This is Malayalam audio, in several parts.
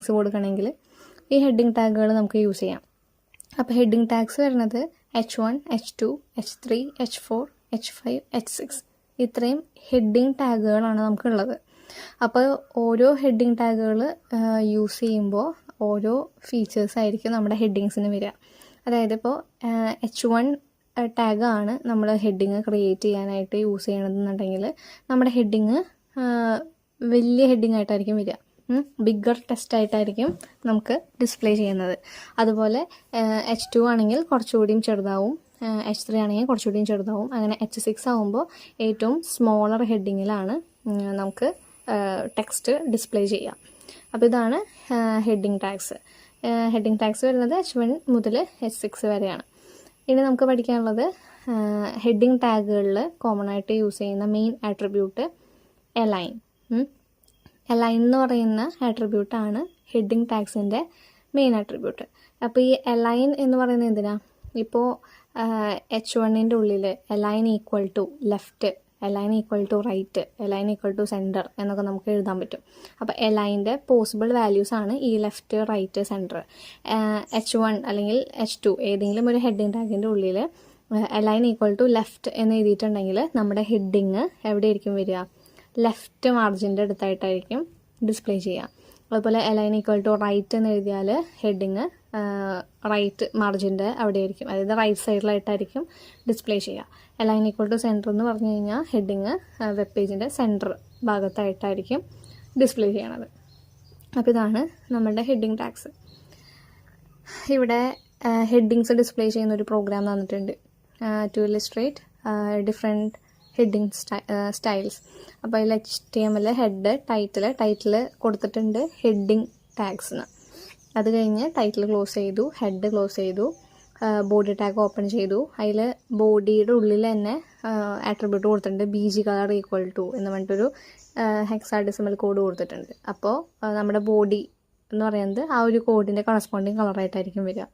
ടെക്സ്റ്റ് കൊടുക്കണമെങ്കിൽ ഈ ഹെഡിങ് ടാഗുകൾ നമുക്ക് യൂസ് ചെയ്യാം. അപ്പോൾ ഹെഡിങ് ടാഗ്സ് വരുന്നത് H1, H2, H3, H4, H5, H6 ഇത്രയും ഹെഡിങ് ടാഗുകളാണ് നമുക്കുള്ളത്. അപ്പോൾ ഓരോ ഹെഡിങ് ടാഗുകൾ യൂസ് ചെയ്യുമ്പോൾ ഓരോ ഫീച്ചേഴ്സ് ആയിരിക്കും നമ്മുടെ ഹെഡിങ്സിന് വരിക. അതായത് ഇപ്പോൾ H1 ടാഗാണ് നമ്മൾ ഹെഡിങ് ക്രിയേറ്റ് ചെയ്യാനായിട്ട് യൂസ് ചെയ്യണമെന്നുണ്ടെങ്കിൽ നമ്മുടെ ഹെഡിങ് വലിയ ഹെഡിങ് ആയിട്ടായിരിക്കും വരിക, ബിഗ്ഗർ ടെക്സ്റ്റ് ആയിട്ടായിരിക്കും നമുക്ക് ഡിസ്പ്ലേ ചെയ്യുന്നത്. അതുപോലെ H2 ആണെങ്കിൽ കുറച്ചുകൂടിയും ചെറുതാവും, H3 ആണെങ്കിൽ കുറച്ചുകൂടിയും ചെറുതാവും, അങ്ങനെ H6 ആകുമ്പോൾ ഏറ്റവും സ്മോളർ ഹെഡിങ്ങിലാണ് നമുക്ക് ടെക്സ്റ്റ് ഡിസ്പ്ലേ ചെയ്യാം. അപ്പോൾ ഇതാണ് ഹെഡിങ് ടാഗ്സ്. ഹെഡിങ് ടാഗ്സ് വരുന്നത് H1 മുതൽ H6 വരെയാണ്. ഇനി നമുക്ക് പഠിക്കാനുള്ളത് ഹെഡിങ് ടാഗുകളിൽ കോമൺ ആയിട്ട് യൂസ് ചെയ്യുന്ന മെയിൻ ആട്രിബ്യൂട്ട് അലൈൻ. അലൈൻ എന്ന് പറയുന്ന ആട്രിബ്യൂട്ടാണ് ഹെഡിങ് ടാഗ്സിൻ്റെ മെയിൻ ആട്രിബ്യൂട്ട്. അപ്പോൾ ഈ അലൈൻ എന്ന് പറയുന്നത് എന്തിനാ? ഇപ്പോൾ H1ൻ്റെ ഉള്ളിൽ align equal to left, align equal to right, align equal to centre എന്നൊക്കെ നമുക്ക് എഴുതാൻ പറ്റും. അപ്പോൾ അലൈൻ്റെ പോസിബിൾ വാല്യൂസ് ആണ് ഈ ലെഫ്റ്റ്, റൈറ്റ്, സെൻറ്റർ. H1 അല്ലെങ്കിൽ H2 ഏതെങ്കിലും ഒരു ഹെഡിങ് ടാഗിൻ്റെ ഉള്ളിൽ അലൈൻ ഈക്വൽ ടു ലെഫ്റ്റ് എന്ന് എഴുതിയിട്ടുണ്ടെങ്കിൽ നമ്മുടെ ഹെഡിങ് എവിടെയായിരിക്കും വരിക? ലെഫ്റ്റ് മാർജിൻ്റെ അടുത്തായിട്ടായിരിക്കും ഡിസ്പ്ലേ ചെയ്യുക. അതുപോലെ അലൈൻ ഈക്വൽ ടു റൈറ്റ് എന്ന് എഴുതിയാൽ ഹെഡിങ് റൈറ്റ് മാർജിൻ്റെ അവിടെയായിരിക്കും, അതായത് റൈറ്റ് സൈഡിലായിട്ടായിരിക്കും ഡിസ്പ്ലേ ചെയ്യുക. അലൈൻ ഈക്വൽ ടു സെൻറ്റർ എന്ന് പറഞ്ഞു കഴിഞ്ഞാൽ ഹെഡിങ് വെബ് പേജിൻ്റെ സെൻറ്റർ ഭാഗത്തായിട്ടായിരിക്കും ഡിസ്പ്ലേ ചെയ്യണത്. അപ്പോൾ ഇതാണ് നമ്മുടെ ഹെഡിങ് ടാഗ്സ്. ഇവിടെ ഹെഡിങ്സ് ഡിസ്പ്ലേ ചെയ്യുന്ന ഒരു പ്രോഗ്രാം തന്നിട്ടുണ്ട്, to illustrate different heading styles. അപ്പോൾ അതിൽ HTML ഹെഡ്, ടൈറ്റിൽ കൊടുത്തിട്ടുണ്ട് ഹെഡിങ് ടാഗ്സിന്. അത് കഴിഞ്ഞ് ടൈറ്റിൽ ക്ലോസ് ചെയ്തു, ഹെഡ് ക്ലോസ് ചെയ്തു, ബോഡി ടാഗ് ഓപ്പൺ ചെയ്തു. അതിൽ ബോഡിയുടെ ഉള്ളിൽ തന്നെ ആട്രിബ്യൂട്ട് കൊടുത്തിട്ടുണ്ട് BG കളർ ഈക്വൽ ടു എന്ന് പറഞ്ഞിട്ടൊരു ഹെക്സാഡെസിമൽ കോഡ് കൊടുത്തിട്ടുണ്ട്. അപ്പോൾ നമ്മുടെ ബോഡി എന്ന് പറയുന്നത് ആ ഒരു കോഡിൻ്റെ കറസ്പോണ്ടിങ് കളറായിട്ടായിരിക്കും വരിക.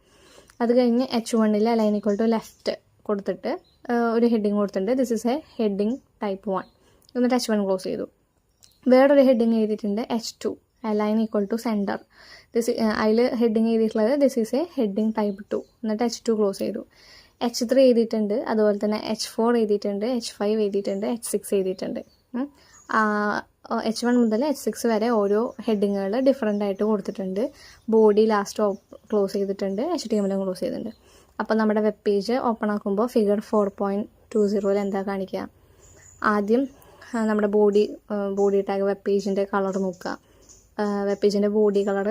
അത് കഴിഞ്ഞ് H1ൽ അലൈൻ ഈക്വൽ ടു ലെഫ്റ്റ് കൊടുത്തിട്ട് ഒരു ഹെഡിങ് കൊടുത്തിട്ടുണ്ട്, this is a heading type 1. എന്നിട്ട് H1 ക്ലോസ് ചെയ്തു. വേറൊരു ഹെഡിങ് എഴുതിയിട്ടുണ്ട് H2 align equal to centre. അതിൽ ഹെഡിങ് എഴുതിയിട്ടുള്ളത് this is a heading type 2. എന്നിട്ട് H2 ക്ലോസ് ചെയ്തു. H3 എഴുതിയിട്ടുണ്ട്, അതുപോലെ തന്നെ H4 എഴുതിയിട്ടുണ്ട്, H5 എഴുതിയിട്ടുണ്ട്, H6 എഴുതിയിട്ടുണ്ട്. H1 മുതൽ H6 വരെ ഓരോ ഹെഡിങ്ങുകൾ ഡിഫറെൻ്റ് ആയിട്ട് കൊടുത്തിട്ടുണ്ട്. ബോഡി ലാസ്റ്റ് ക്ലോസ് ചെയ്തിട്ടുണ്ട്, HTML ക്ലോസ് ചെയ്തിട്ടുണ്ട്. അപ്പോൾ നമ്മുടെ വെബ് പേജ് ഓപ്പൺ ആക്കുമ്പോൾ ഫിഗർ 4.20 എന്താ കാണിക്കുക? ആദ്യം നമ്മുടെ ബോഡി ടാഗ് വെബ് പേജിൻ്റെ കളർ നോക്കുക. വെബ് പേജിൻ്റെ ബോഡി കളർ